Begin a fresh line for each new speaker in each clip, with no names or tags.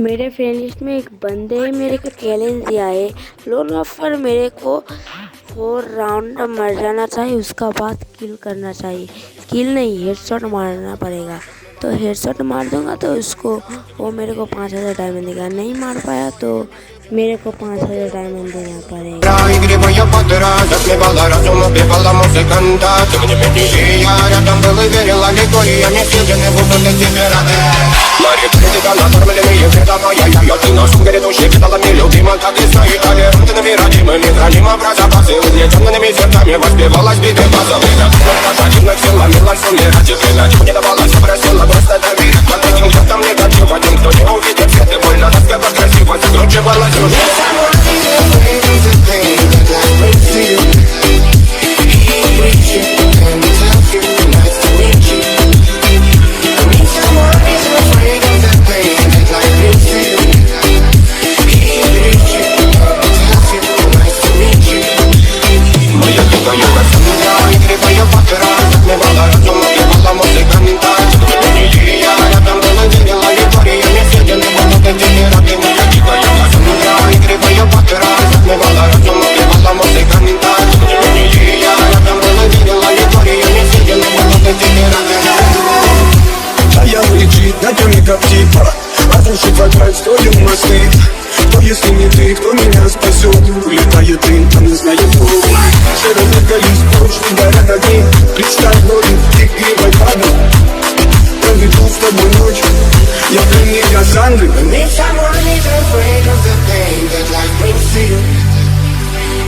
मेरे friend list में एक बंदे है, मेरे को चैलेंज दिया है लोन ऑफर। मेरे को 4 राउंड मर जाना चाहिए, उसका बाद किल करना चाहिए। किल नहीं, हेडशॉट मारना पड़ेगा। तो हेडशॉट मार दूंगा तो उसको वो मेरे को 5000 डायमंड देगा। नहीं मार पाया तो मेरे को 5000 डायमंड देना पड़ेगा।
Стою мосты, кто если не ты, кто меня спасет? Улетает дым, там не знаю кто. Серо зеркались, поручни горят огни. Представь ночью, ты игривой падал. Проведу с тобой ночь, я пленник Кассандры. Need someone is afraid of the pain that life brings to you.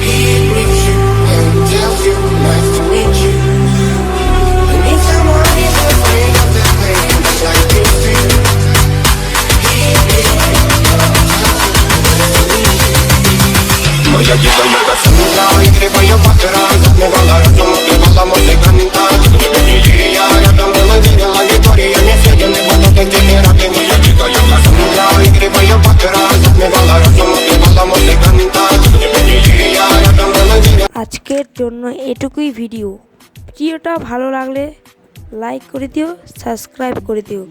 He brings you and tells you nice to meet you. Need someone is afraid of the pain that life brings to you. Моя дикая Кассандра, игривая пантера, затмевала разум, убивала музыканта. Я рядом была, верила Виктория, не съеденный поток, где пираты. Моя дикая Кассандра, игривая пантера, затмевала разум, убивала музыканта. Я рядом была, верила।
আজকের জন্য এটুকুই ভিডিওটা ভালো লাগলে লাইক করে দিও, সাবস্ক্রাইব করে দিও।